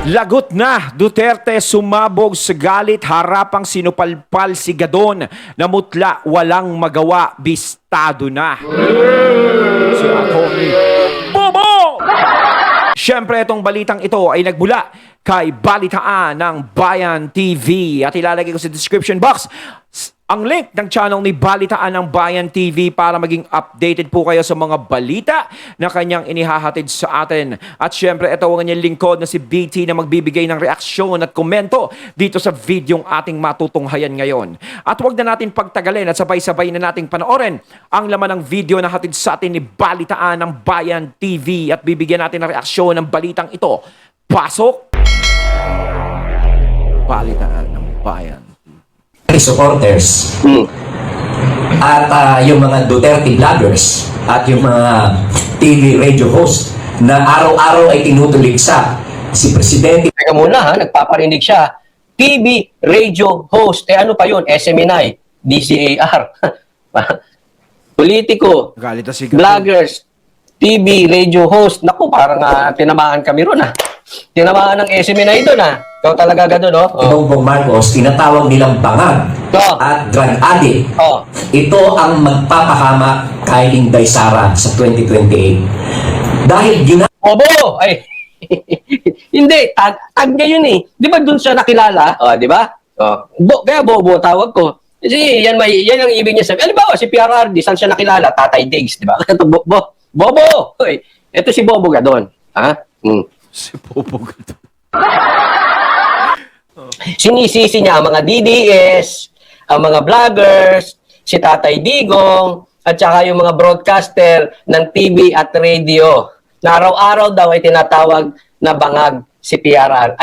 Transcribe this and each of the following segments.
Lagot na, Duterte sumabog sa galit harapang sinupalpal si Gadon na mutla walang magawa, bistado na. Si Atty. Bobo! Siyempre itong balitang ito ay nagbula kay Balitaan ng Bayan TV at ilalagay ko sa description box ang link ng channel ni Balitaan ng Bayan TV para maging updated po kayo sa mga balita na kanyang inihahatid sa atin. At syempre, ito ang kanyang lingkod na si BT na magbibigay ng reaksyon at komento dito sa videong ating matutunghayan ngayon. At huwag na natin pagtagalin at sabay-sabay na nating panoorin ang laman ng video na hatid sa atin ni Balitaan ng Bayan TV at bibigyan natin ng reaksyon ng balitang ito. Pasok! Balitaan ng Bayan. Supporters at yung mga Duterte vloggers at yung mga TV radio host na araw-araw ay tinutuligsa si Presidente. Teka muna ha, nagpaparinig siya. TV radio host. Ano pa yun? SMNI, DCAR. Politiko, Galit na si vloggers, TV radio host. Naku, parang tinamaan kami ron Tinamaan ng SMNI doon Ikaw talaga gano'n, no? Bongbong Marcos, tinatawag nilang bangag at drug addict. Ito ang magpapahamak kay Inday Sara sa 2028. Dahil Bobo! Ay, hindi, tag niya yun eh. Di ba doon siya nakilala? Di ba? Kaya Bobo tawag ko. Kasi yan ang ibig niya sabihin. Ano ba, si PRRD, saan siya nakilala? Tatay Diggs, di ba? Bobo! Ito si Bobo Gadon. Si Bobo Gadon. Sinisisi niya ang mga DDS, ang mga vloggers, si Tatay Digong, at saka yung mga broadcaster ng TV at radio. Na araw-araw daw ay tinatawag na bangag si PRR,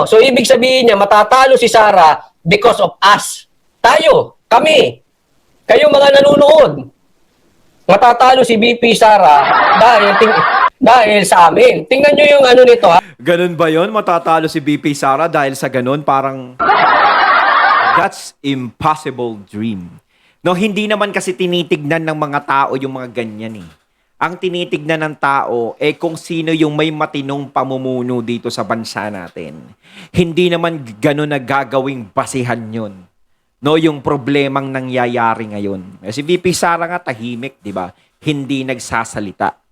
So, ibig sabihin niya, matatalo si Sara because of us. Tayo, kami, kayong mga nanonood. Matatalo si BP Sara dahil sa amin. Tingnan nyo yung nito Ganun ba yon? Matatalo si BP Sara dahil sa ganun? Parang that's impossible dream. No, hindi naman kasi tinitignan ng mga tao yung mga ganyan eh. Ang tinitignan ng tao kung sino yung may matinong pamumuno dito sa bansa natin. Hindi naman ganun na gagawing basihan yun. No, yung problemang nangyayari ngayon. Si VP Sara nga tahimik, di ba? Hindi nagsasalita.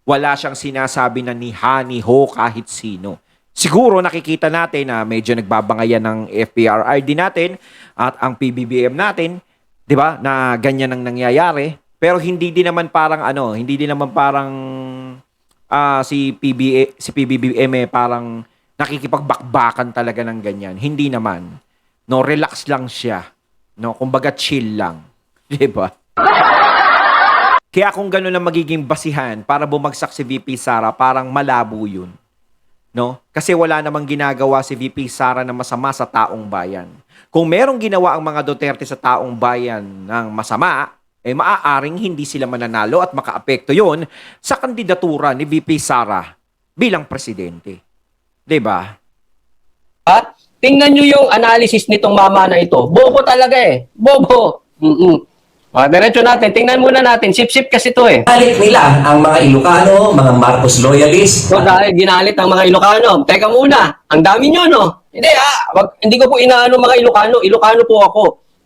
Wala siyang sinasabi na ni ha, ni ho, kahit sino. Siguro nakikita natin na medyo nagbabangayan ng FPRRD natin at ang PBBM natin, 'di ba? Na ganyan ang nangyayari, pero hindi din naman parang si PBBM parang nakikipagbakbakan talaga ng ganyan. Hindi naman. No, relax lang siya. No, kumbaga chill lang. 'Di ba? Kaya kung gano'n ang magiging basihan para bumagsak si VP Sara, parang malabo yun. No? Kasi wala namang ginagawa si VP Sara na masama sa taong bayan. Kung merong ginawa ang mga Duterte sa taong bayan ng masama, maaaring hindi sila mananalo at makaapekto yun sa kandidatura ni VP Sara bilang presidente. 'Di ba? Tingnan nyo yung analysis nitong mama na ito. Bobo talaga Bobo. Diretso natin. Tingnan muna natin. Sip-sip kasi ito Galit nila ang mga Ilocano, mga Marcos loyalists. Dahil ginalit ang mga Ilocano. Teka muna. Ang dami nyo, no? Hindi ko po inaano mga Ilocano. Ilocano po ako.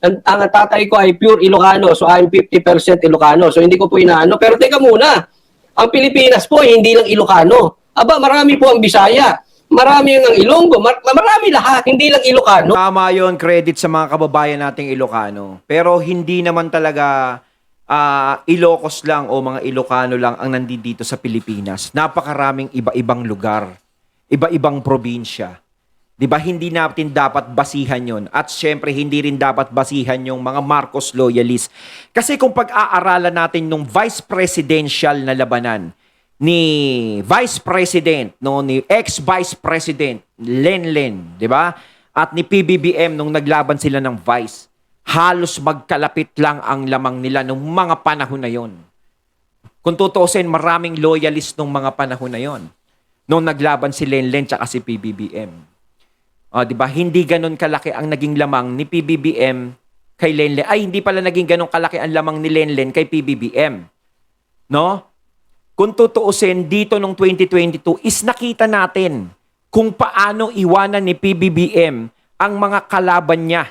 Ang tatay ko ay pure Ilocano. So, I'm 50% Ilocano. So, hindi ko po inaano. Pero teka muna. Ang Pilipinas po, hindi lang Ilocano. Marami po ang Bisaya. Marami ang Ilonggo, marami lahat, hindi lang Ilocano. Tama yun, credit sa mga kababayan nating Ilocano. Pero hindi naman talaga Ilocos lang o mga Ilocano lang ang nandito sa Pilipinas. Napakaraming iba-ibang lugar, iba-ibang probinsya. Diba, hindi natin dapat basihan yon. At syempre, hindi rin dapat basihan yung mga Marcos loyalists. Kasi kung pag-aaralan natin nung vice presidential na labanan, ni Vice President, ni ex-Vice President Lenlen, 'di ba? At ni PBBM nung naglaban sila ng Vice, halos magkalapit lang ang lamang nila nung mga panahon na 'yon. Kung tutuusin, maraming loyalist nung mga panahon na 'yon. Nung naglaban si Lenlen at si PBBM. 'Di ba? Hindi ganoon kalaki ang naging lamang ni PBBM kay Lenlen. Ay, hindi pala naging ganoon kalaki ang lamang ni Lenlen kay PBBM. No? kung tutuusin dito nung 2022 is nakita natin kung paano iwanan ni PBBM ang mga kalaban niya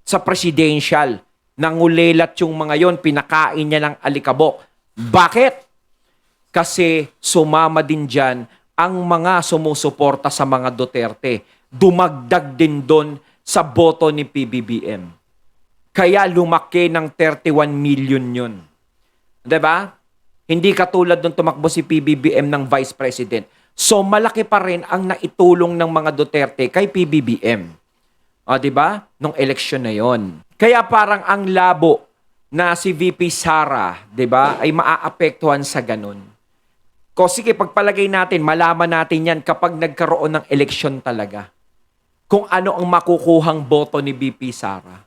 sa presidential. Nangulelat yung mga yon, pinakain niya ng alikabok. Bakit? Kasi sumama din dyan ang mga sumusuporta sa mga Duterte. Dumagdag din doon sa boto ni PBBM. Kaya lumaki ng 31 million yun. 'Di ba? Hindi katulad nung tumakbo si PBBM ng Vice President. So malaki pa rin ang naitulong ng mga Duterte kay PBBM. O, 'di ba? Nung eleksyon na 'yon. Kaya parang ang labo na si VP Sara, 'di ba, ay maaapektuhan sa ganun. Sige, pagpalagay natin, malaman natin 'yan kapag nagkaroon ng eleksyon talaga. Kung ano ang makukuhang boto ni VP Sara.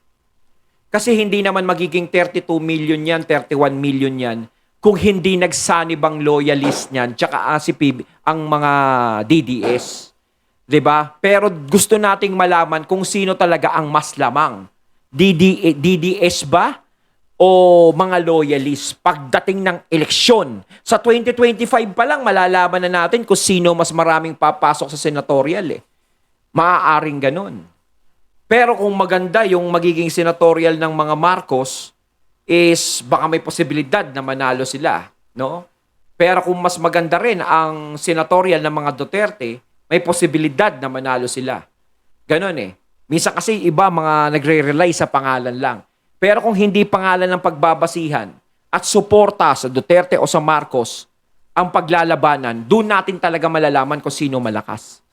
Kasi hindi naman magiging 32 million 'yan, 31 million 'yan kung hindi nagsanibang loyalist niyan tsaka si ang mga DDS. 'Di ba? Pero gusto nating malaman kung sino talaga ang mas lamang. DDS ba o mga loyalist pagdating ng eleksyon? Sa 2025 pa lang malalaman na natin kung sino mas maraming papasok sa senatorial eh. Maaaring ganun. Pero kung maganda yung magiging senatorial ng mga Marcos is baka may posibilidad na manalo sila, no? Pero kung mas maganda rin ang senatorial ng mga Duterte, may posibilidad na manalo sila. Ganon eh. Minsan kasi iba mga nagre-rely sa pangalan lang. Pero kung hindi pangalan ng pagbabasihan at suporta sa Duterte o sa Marcos ang paglalabanan, doon natin talaga malalaman kung sino malakas.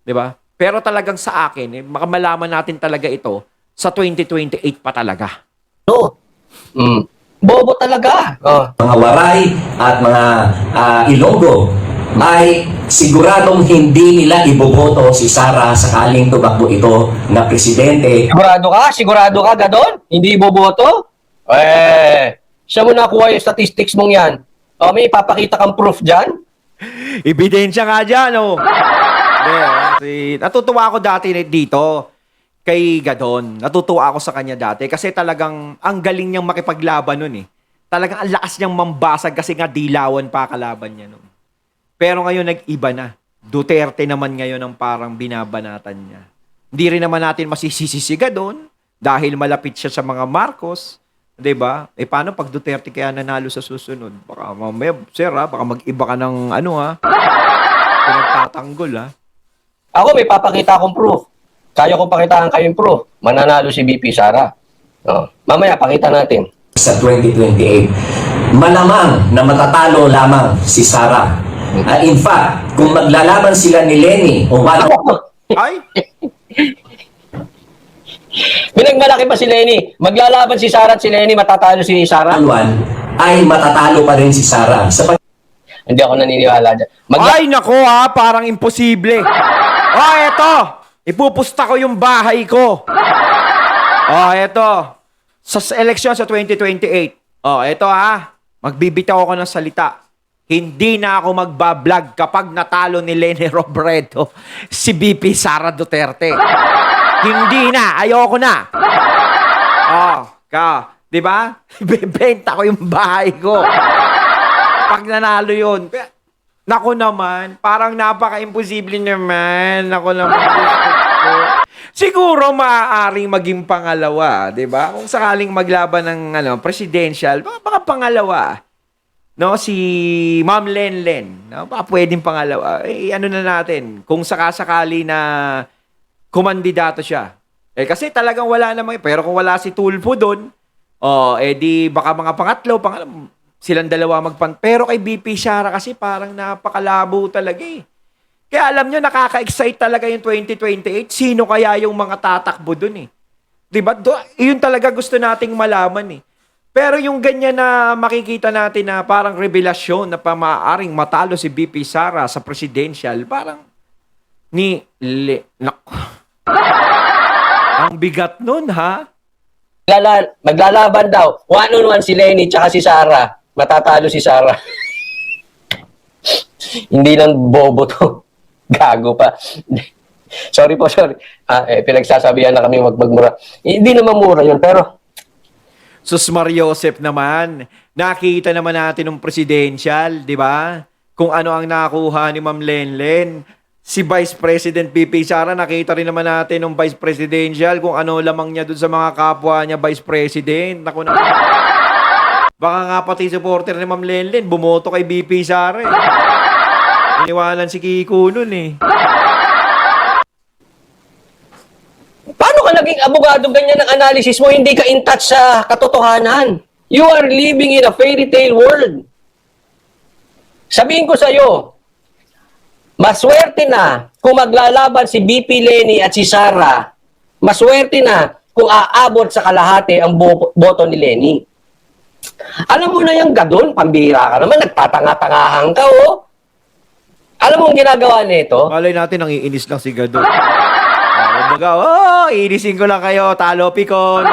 'Di ba? Pero talagang sa akin, makamalaman natin talaga ito sa 2028 pa talaga. No. Bobo talaga. Mga Waray at mga Ilonggo ay siguradong hindi nila iboboto si Sara sakaling tumakbo ito na presidente. Sigurado ka, Gadon? Hindi iboboto? Siya mo nakuha yung statistics mong yan. May ipapakita kang proof dyan? Ebidensya nga dyan, oh. Natutuwa ako dati dito kay Gadon. Natutuwa ako sa kanya dati kasi talagang ang galing niyang makipaglaban nun eh. Talagang ang lakas niyang mambasag kasi nga dilawan pa kalaban niya nun. Pero ngayon nag-iba na. Duterte naman ngayon ang parang binabanatan niya. Hindi rin naman natin masisisi si Gadon dahil malapit siya sa mga Marcos. 'Di ba? Paano pag Duterte kaya nanalo sa susunod? Baka mamaya, sir, baka mag-iba ka ng pinagtatanggol, Ako may papakita akong proof. Kaya kong pakitaan kayong proof. Mananalo si VP Sara. Mamaya, pakita natin. Sa 2028, malamang na matatalo lamang si Sara. In fact, kung maglalaban sila ni Lenny o Ay! Pinagmalaki pa si Lenny. Maglalaban si Sara at si Lenny, matatalo si Sara? ay matatalo pa rin si Sara. Hindi ako naniniwala dyan. Ay, nako parang imposible. Eto! Ipupusta ko yung bahay ko. Eto. Sa eleksyon sa 2028. Eto magbibitaw ako ng salita. Hindi na ako magbablog kapag natalo ni Leni Robredo si VP Sara Duterte. Hindi na. Ayoko na. Di ba? Bebenta ko yung bahay ko. Pag nanalo yun. Nako naman, parang napaka-imposible naman. Nako naman. Siguro maaaring maging pangalawa, di ba? Kung sakaling maglaban ng presidential, baka pangalawa. No, si Ma'am Lenlen, baka pwedeng pangalawa. Na natin, kung sakasakali na kumandidato siya. Kasi talagang wala namang, pero kung wala si Tulfo doon, di baka mga pangalawa, silang dalawa pero kay VP Sara kasi parang napakalabo talaga eh. Kaya alam nyo, nakaka-excite talaga yung 2028. Sino kaya yung mga tatakbo doon eh? Diba? Yun talaga gusto nating malaman eh. Pero yung ganyan na makikita natin na parang revelasyon na pamaaring matalo si VP Sara sa presidential, parang ang bigat nun, ha? Maglalaban daw. 1-on-1 si Lenny tsaka si Sara. Matatalo si Sara. Hindi lang bobo to. Gago pa. Sorry po. Pinagsasabihan na kami magmura. Hindi naman mura yun, pero Sus Mariosep naman, nakita naman natin ng presidential, di ba? Kung ano ang nakuha ni Ma'am Lenlen. Si Vice President PP Sara, nakita rin naman natin ng Vice Presidential kung ano lamang niya dun sa mga kapwa niya Vice President. Naku na. Baka nga pati supporter ni Ma'am Lenlen, bumoto kay BP Sara eh. Iniwanan si Kiko nun eh. Paano ka naging abogado ganyan ng analysis mo, hindi ka in touch sa katotohanan? You are living in a fairy tale world. Sabihin ko sa'yo, maswerte na kung maglalaban si BP Lenny at si Sara, maswerte na kung aabot sa kalahati ang boto ni Lenny. Alam mo na yung gadon, pambira ka naman, nagtatanga-tangahan ka, oh. Alam mo ang ginagawa nito? Malay natin, nangiinis lang si Gado. Kumbaga, inisin ko lang kayo, talo pikon.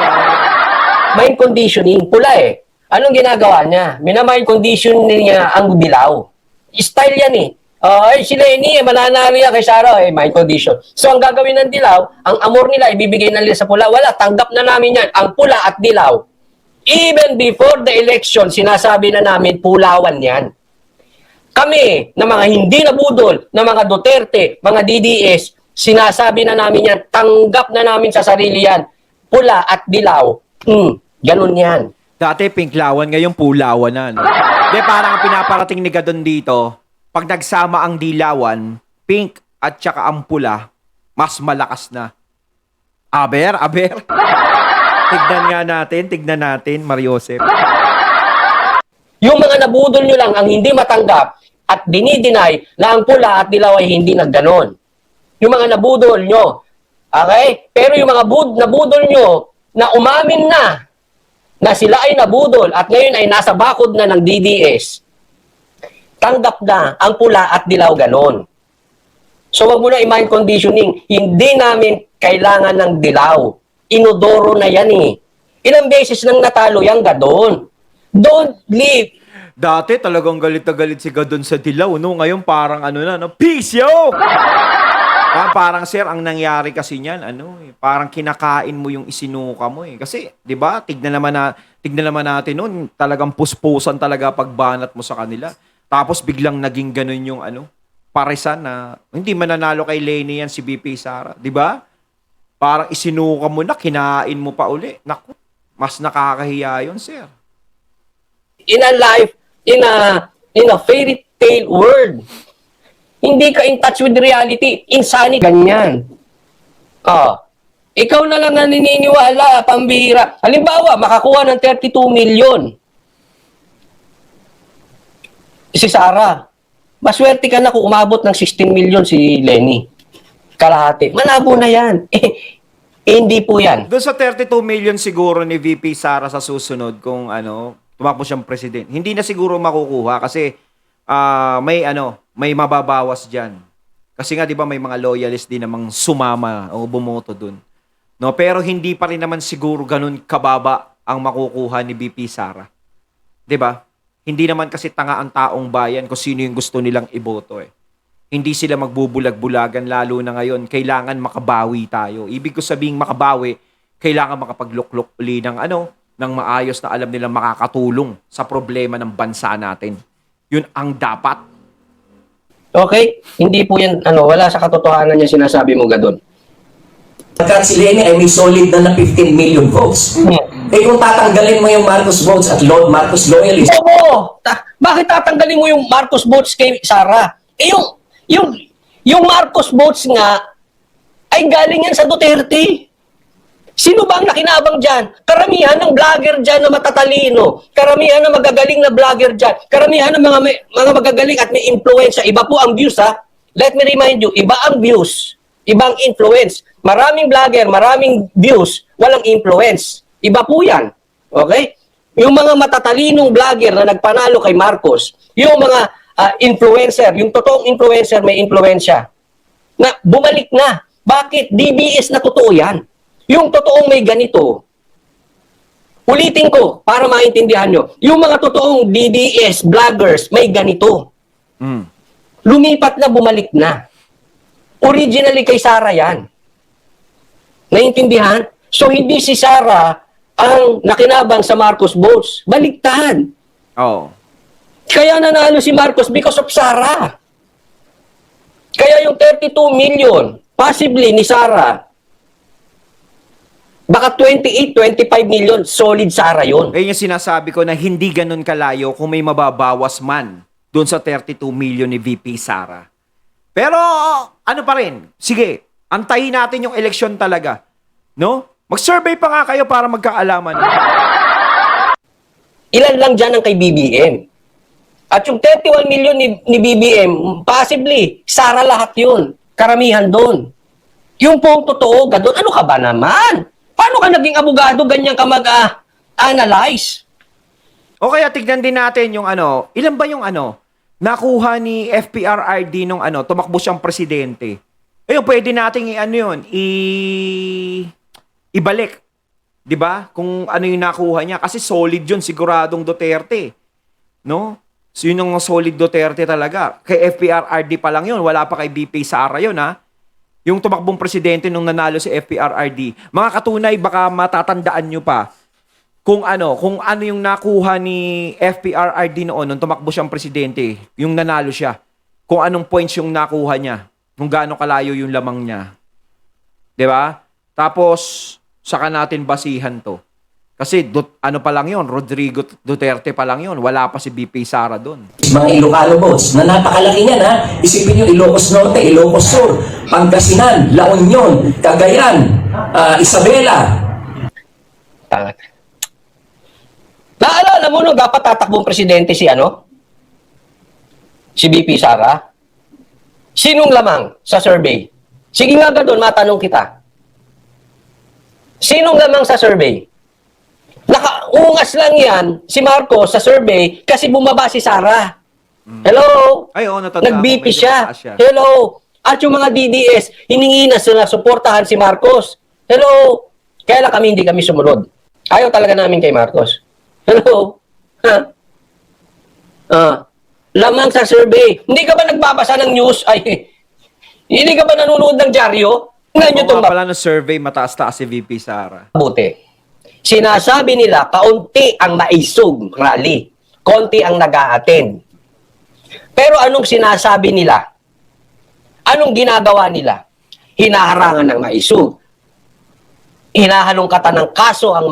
Mind conditioning, pula eh. Anong ginagawa niya? Minamind conditioning niya ang dilaw. Style yan eh. Ay, si Lenny, mananalo yan kay Sara, mind condition. So, ang gagawin ng dilaw, ang amor nila, ibibigay na nila sa pula. Wala, tanggap na namin yan. Ang pula at dilaw. Even before the election, sinasabi na namin, pulawan yan. Kami, na mga hindi nabudol, na mga Duterte, mga DDS, sinasabi na namin yan, tanggap na namin sa sarili yan. Pula at dilaw. Ganun yan. Dati pinklawan, ngayon pulawan na. No? De, parang ang pinaparating ni Gadon dito, pag nagsama ang dilawan, pink at saka ang pula, mas malakas na. Aber. Tignan natin, Mariosep. Yung mga nabudol nyo lang ang hindi matanggap at dinideny na ang pula at dilaw ay hindi nagganon. Yung mga nabudol nyo. Okay? Pero yung mga nabudol nyo na umamin na sila ay nabudol at ngayon ay nasa bakod na ng DDS, tanggap na ang pula at dilaw ganon. So wag mo na i-mind conditioning. Hindi namin kailangan ng dilaw. Inodoro na yan eh. Ilang beses nang natalo yan gadon. Don't live. Dati talagang galit na galit si Gadon sa dilaw, no? Ngayon parang ano na, no? Peace, yo! Parang sir, ang nangyari kasi niyan, parang kinakain mo yung isinuka mo eh. Kasi, 'di ba? Tignan naman natin noon, talagang puspusan talaga pagbanat mo sa kanila. Tapos biglang naging ganun yung parisan na hindi mananalo kay Lenny yan si BP Sara, 'di ba? Parang isinuka mo na, kinain mo pa uli. Naku, mas nakakahiya yun, sir. In a life, in a fairy tale world. Hindi ka in touch with reality. Insani, ganyan. Ikaw na lang na naniniwala, pambira. Halimbawa, makakuha ng 32 million. Si Sara, maswerte ka na kung umabot ng 16 million si Lenny. Kalahati. Malabo na yan. Hindi po yan. Doon sa 32 million siguro ni VP Sara sa susunod kung tumakbo siyang president. Hindi na siguro makukuha kasi may mababawas diyan. Kasi nga 'di ba may mga loyalist din namang sumama o bumoto doon. No, pero hindi pa rin naman siguro ganun kababa ang makukuha ni VP Sara. 'Di ba? Hindi naman kasi tanga ang taong bayan kung sino yung gusto nilang iboto eh. Hindi sila magbubulag-bulagan lalo na ngayon. Kailangan makabawi tayo. Ibig ko sabihing makabawi, kailangan makapagluklok uli ng ng maayos na alam nilang makakatulong sa problema ng bansa natin. Yun ang dapat. Okay? Hindi po yan, wala sa katotohanan yung sinasabi mo, Gadon. Pagkat si Lenny ay may solid na 15 million votes. Eh kung tatanggalin mo yung Marcos votes at Lord Marcos loyalists. Oo! Bakit tatanggalin mo yung Marcos votes kay Sara? Eh yung Marcos votes nga ay galing yan sa Duterte. Sino ba ang nakinabang dyan? Karamihan ng vlogger dyan na matatalino. Karamihan ng magagaling na vlogger dyan. Karamihan ng mga magagaling at may influensya. Iba po ang views, ha? Let me remind you, iba ang views. Ibang influence. Maraming vlogger, maraming views, walang influence. Iba po yan. Okay? Yung mga matatalinong vlogger na nagpanalo kay Marcos, yung mga influencer, yung totoong influencer may influensya, na bumalik na. Bakit? DBS na totoo yan. Yung totoong may ganito, ulitin ko para maintindihan nyo, yung mga totoong DDS, vloggers, may ganito. Lumipat na, bumalik na. Originally kay Sara yan. Naintindihan? So hindi si Sara ang nakinabang sa Marcos votes. Baliktad. Oh. Kaya nanalo si Marcos because of Sara. Kaya yung 32 million, possibly ni Sara, baka 28, 25 million, solid Sara yun. Ayun yung sinasabi ko na hindi ganun kalayo kung may mababawas man doon sa 32 million ni VP Sara. Pero ano pa rin, sige, antayin natin yung eleksyon talaga. No? Mag-survey pa nga kayo para magkaalaman. Ilan lang dyan ang kay BBM. At yung 31 million ni BBM, possibly, Sara lahat yun. Karamihan doon. Yung pong totoo, gadon, ano ka ba naman? Paano ka naging abogado, ganyan ka mag-analyze? O kaya tignan din natin yung ano, ilan ba yung ano, nakuha ni FPRRD nung ano, tumakbo siyang presidente. Ayun, pwede nating ibalik. 'Di ba? Kung ano yung nakuha niya kasi solid 'yun, siguradong Duterte. No? So yun yung solid Duterte talaga. Kay FPRRD pa lang 'yun, wala pa kay BP Sara 'yun, ha. Yung tumakbong presidente nung nanalo si FPRRD. Mga katunay, baka matatandaan nyo pa kung ano yung nakuha ni FPRRD noon nung tumakbo siyang presidente, yung nanalo siya. Kung anong points yung nakuha niya, kung gaano kalayo yung lamang niya. 'Di ba? Tapos saka natin basihan to. Kasi ano pa lang yon, Rodrigo Duterte pa lang yon, wala pa si BP Sara doon. Mga Ilocano votes na napakalaki niyan, ha. Isipin nyo, Ilocos Norte, Ilocos Sur, Pangasinan, La Union, Cagayan, Isabela. Naalala mo nung dapat tatakbong presidente si ano? Si BP Sara? Sinong lamang sa survey? Sige nga doon, matanong kita. Sinong lamang sa survey? Nakaungas lang yan si Marcos sa survey kasi bumaba si Sara. Hello? Ay, oo, natanda ako, Nag-BP medyo siya. mataas siya. Hello? At yung mga DDS, hiningi na sila suportahan si Marcos. Hello? Kaya lang hindi kami sumunod. Ayaw talaga namin kay Marcos. Hello? Lamang sa survey. Hindi ka ba nagbabasa ng news? Ay, hindi ka ba nanonood ng dyaryo? Tingnan nyo Oo itong nga pala ng survey, mataas-taas si VP Sara. mabuti. Sinasabi nila, kaunti ang maisog rally. Konti ang nag-a-attend. Pero anong sinasabi nila? Anong ginagawa nila? Hinaharangan ng maisog. Hinahalongkatan ng kaso ang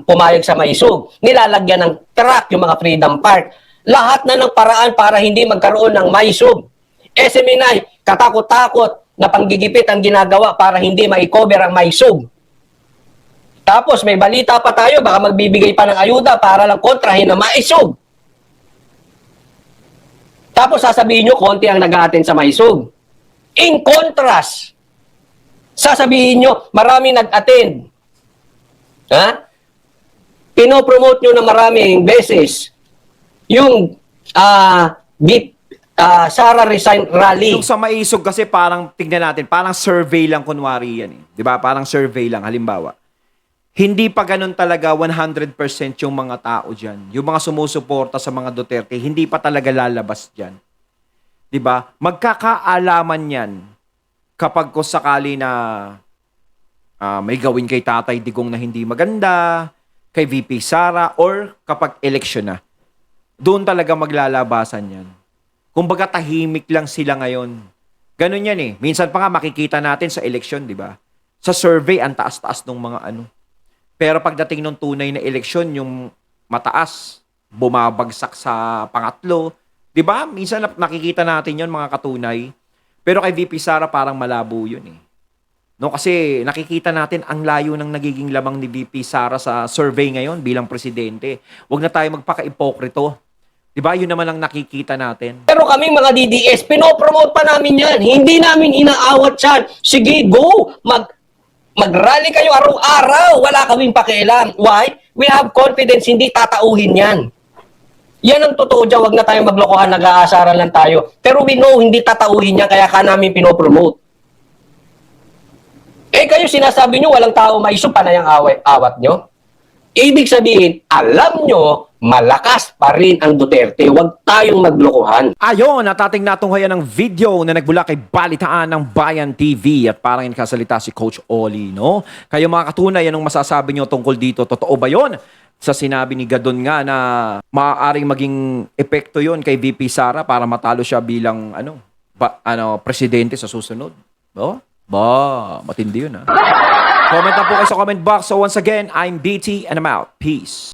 pumayag sa maisog. Nilalagyan ng truck yung mga Freedom Park. Lahat na ng paraan para hindi magkaroon ng maisog. SMNI, katakot-takot na panggigipit ang ginagawa para hindi ma-cover ang maisog. Tapos may balita pa tayo, baka magbibigay pa ng ayuda para lang kontrahin ang maisog. Tapos sasabihin nyo, konti ang nag-a-attend sa maisog. In contrast, sasabihin nyo, marami nag-attend. Ha? Pinopromote nyo na maraming beses yung Sara Resign Rally. Yung sa maisog kasi parang, tignan natin, parang survey lang kunwari yan eh. 'Di ba? Parang survey lang, halimbawa. Hindi pa ganun talaga 100% yung mga tao dyan. Yung mga sumusuporta sa mga Duterte, hindi pa talaga lalabas dyan. 'Di ba? Magkakaalaman yan kapag kung sakali na may gawin kay Tatay Digong na hindi maganda, kay VP Sara, or kapag eleksyon na. Doon talaga maglalabasan yan. Kumbaga tahimik lang sila ngayon. Ganun yan eh. Minsan pa nga makikita natin sa eleksyon, di ba? Sa survey, ang taas-taas ng mga ano. Pero pagdating ng tunay na eleksyon, yung mataas, bumabagsak sa pangatlo. Di ba? Minsan nakikita natin yon mga katunay. Pero kay VP Sara parang malabo yun eh. No, kasi nakikita natin ang layo ng nagiging lamang ni VP Sara sa survey ngayon bilang presidente. Huwag na tayo magpaka-ipokrito. Diba? Yun naman ang nakikita natin. Pero kaming mga DDS, pinopromote pa namin yan. Hindi namin inaawat yan. Sige, go! Mag-rally kayo araw-araw. Wala kaming pakialam. Why? We have confidence, hindi tatauhin yan. Yan ang totoo dyan. Huwag na tayo maglokohan, nag-aasaran lang tayo. Pero we know, hindi tatauhin yan, kaya ka namin pinopromote. Eh kayo sinasabi nyo, walang tao maisog, panay ang awat nyo? Ibig sabihin, alam nyo, malakas pa rin ang Duterte. Huwag tayong maglokohan. Ayon, at ating natunghayan ng video na nagbula kay Balitaan ng Bayan TV at parang nakasalita si Coach Oli, no? Kayo mga katunay, anong masasabi nyo tungkol dito? Totoo ba yon? Sa sinabi ni Gadon nga na maaaring maging epekto yon kay VP Sara para matalo siya bilang presidente sa susunod. Oh? Matindi yun ha. Comment na po kayo sa comment box. So once again, I'm BT and I'm out. Peace.